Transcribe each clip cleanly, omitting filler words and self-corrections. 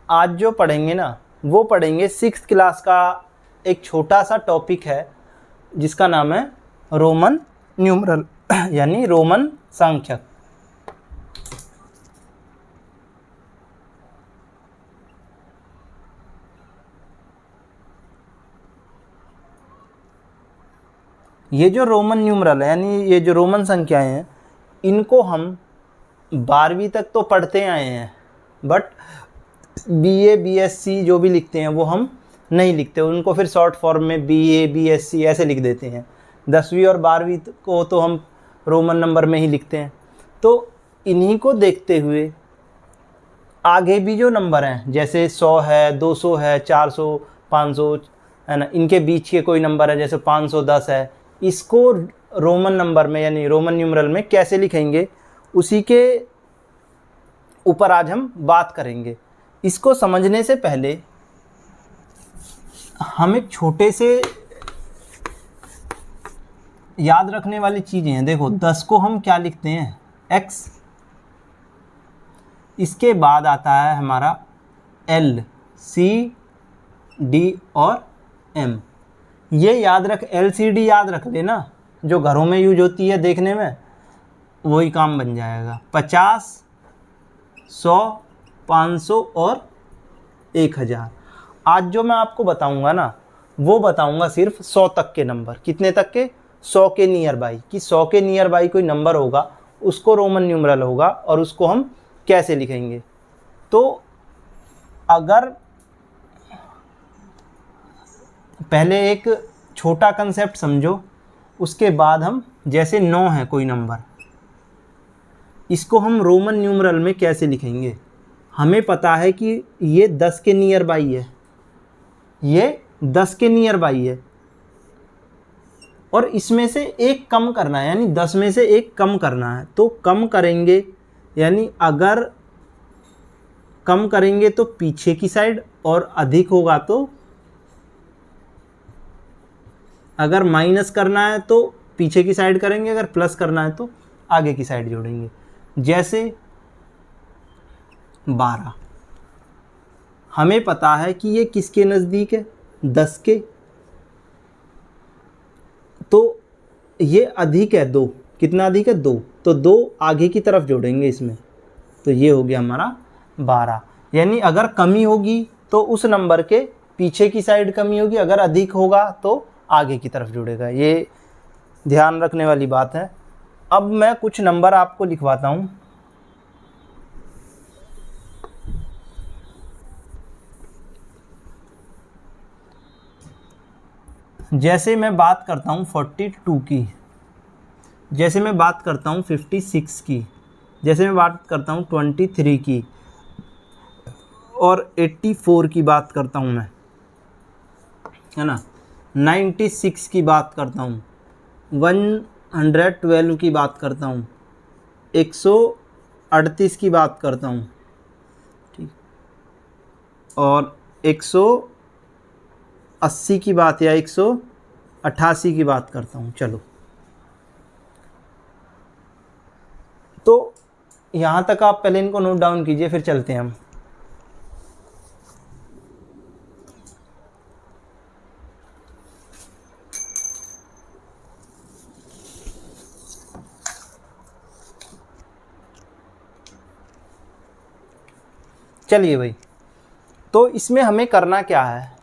आज जो पढ़ेंगे ना वो पढ़ेंगे 6th क्लास का एक छोटा सा टॉपिक है जिसका नाम है रोमन न्यूमरल यानी रोमन संख्यक। ये जो रोमन न्यूमरल है यानी ये जो रोमन संख्याएं हैं इनको हम 12वीं तक तो पढ़ते आए हैं, बट BA BSc जो भी लिखते हैं वो हम नहीं लिखते, उनको फिर शॉर्ट फॉर्म में BA BSc ऐसे लिख देते हैं। 10वीं और 12वीं को तो हम रोमन नंबर में ही लिखते हैं। तो इन्हीं को देखते हुए आगे भी जो नंबर हैं जैसे 100 है, 200 है, 400, 500 है ना, इनके बीच के कोई नंबर है जैसे 510 है, इसको रोमन नंबर में यानी रोमन न्यूमरल में कैसे लिखेंगे उसी के ऊपर आज हम बात करेंगे। इसको समझने से पहले हम एक छोटे से याद रखने वाली चीज़ें हैं। देखो 10 को हम क्या लिखते हैं x, इसके बाद आता है हमारा L C D और M। ये याद रख, LCD याद रख लेना, जो घरों में यूज होती है देखने में वही काम बन जाएगा। 50, 100, 500 और 1000। आज जो मैं आपको बताऊंगा ना वो बताऊंगा सिर्फ 100 तक के नंबर। कितने तक के? 100 के नियर बाई, कि 100 के नियर बाई कोई नंबर होगा उसको रोमन न्यूमरल होगा और उसको हम कैसे लिखेंगे। तो अगर पहले एक छोटा कंसेप्ट समझो, उसके बाद हम जैसे 9 है कोई नंबर, इसको हम रोमन न्यूमरल में कैसे लिखेंगे। हमें पता है कि ये 10 के नियर बाई है, ये 10 के नियर बाई है और इसमें से एक कम करना है, यानी 10 में से एक कम करना है। तो कम करेंगे यानी अगर कम करेंगे तो पीछे की साइड, और अधिक होगा तो, अगर माइनस करना है तो पीछे की साइड करेंगे, अगर प्लस करना है तो आगे की साइड जोड़ेंगे। जैसे 12 हमें पता है कि ये किसके नज़दीक है, 10 के, तो ये अधिक है 2। कितना अधिक है? 2। तो 2 आगे की तरफ जोड़ेंगे इसमें, तो ये हो गया हमारा 12। यानी अगर कमी होगी तो उस नंबर के पीछे की साइड कमी होगी, अगर अधिक होगा तो आगे की तरफ जुड़ेगा। ये ध्यान रखने वाली बात है। अब मैं कुछ नंबर आपको लिखवाता हूँ। जैसे मैं बात करता हूँ 42 की, जैसे मैं बात करता हूँ 56 की, जैसे मैं बात करता हूँ 23 की और 84 की बात करता हूँ मैं, है ना, 96 की बात करता हूँ, 112 की बात करता हूँ, 138 की बात करता हूँ, ठीक, और 180 की बात या 188 की बात करता हूँ। चलो, तो यहाँ तक आप पहले इनको नोट डाउन कीजिए, फिर चलते हैं हम। चलिए भाई, तो इसमें हमें करना क्या है,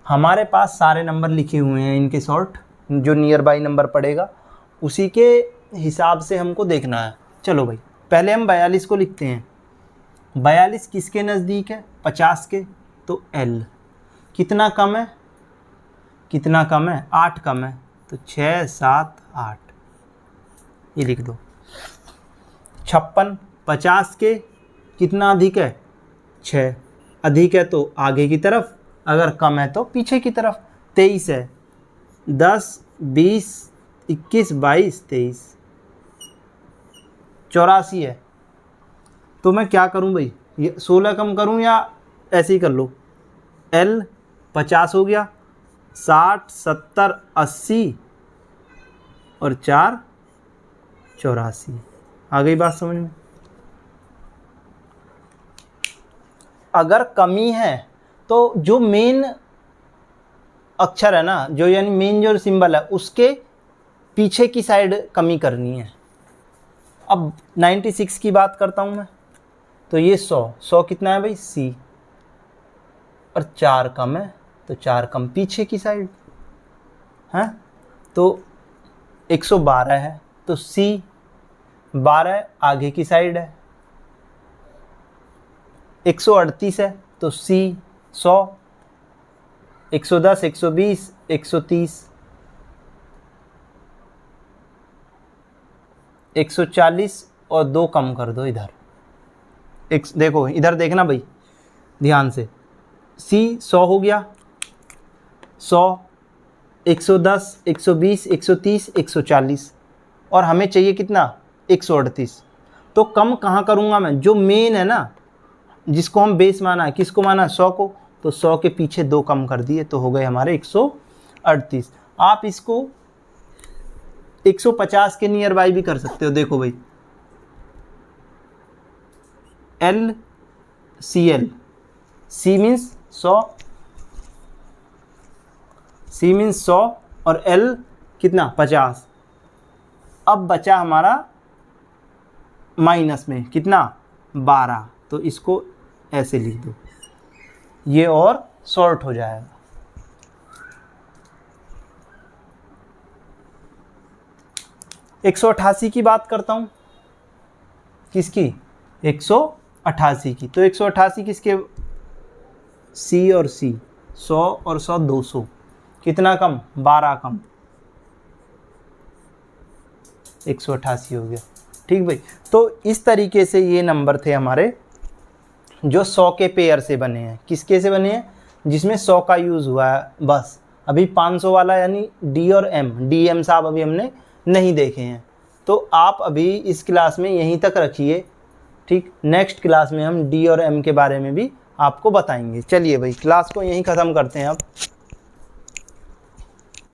हमारे पास सारे नंबर लिखे हुए हैं, इनके शॉर्ट जो नियर बाई नंबर पड़ेगा उसी के हिसाब से हमको देखना है। चलो भाई, पहले हम 42 को लिखते हैं। 42 किसके नज़दीक है? 50 के। तो L कितना कम है? कितना कम है? 8 कम है, तो 6, 7, 8 ये लिख दो। 56 50 के कितना अधिक है? 6। अधिक है तो आगे की तरफ, अगर कम है तो पीछे की तरफ। 23 है, 10, 20, 21, 22, 23, 84 है। तो मैं क्या करूं भाई, ये 16 कम करूं या ऐसे ही कर लो। L 50 हो गया, 60, 70, 80 और 4 84। आ गई बात समझ में? अगर कमी है तो जो मेन अक्षर है ना, जो यानी मेन जो सिंबल है उसके पीछे की साइड कमी करनी है। अब 96 की बात करता हूँ मैं, तो ये 100 कितना है भाई C, और 4 कम है तो 4 कम पीछे की साइड है, तो 112 है तो C 12 आगे की साइड है, 138 है तो C 100, 110, 120, 130, 140 और 2 कम कर दो इधर। देखो इधर देखना भाई ध्यान से, C 100 हो गया, 100, 110, 120, 130, 140 और हमें चाहिए कितना 138। तो कम कहाँ करूँगा मैं, जो मेन है ना जिसको हम बेस माना है, किसको माना 100 को, तो 100 के पीछे 2 कम कर दिए तो हो गए हमारे 138। आप इसको 150 के नियर बाई भी कर सकते हो। देखो भाई LCL, C means 100, C means 100 और L कितना 50। अब बचा हमारा माइनस में कितना 12, तो इसको ऐसे लिख दो, ये और सॉर्ट हो जाएगा। एक 188 की बात करता हूँ, किसकी 188 की, तो 188 किसके C और C, 100 और 100 200, कितना कम 12 कम, 188 हो गया। ठीक भाई, तो इस तरीके से ये नंबर थे हमारे जो 100 के पेयर से बने हैं। किसके से बने हैं, जिसमें 100 का यूज़ हुआ है बस। अभी 500 वाला यानी D और M, DM साहब अभी हमने नहीं देखे हैं, तो आप अभी इस क्लास में यहीं तक रखिए। ठीक, नेक्स्ट क्लास में हम D और M के बारे में भी आपको बताएंगे। चलिए भाई क्लास को यहीं ख़त्म करते हैं अब।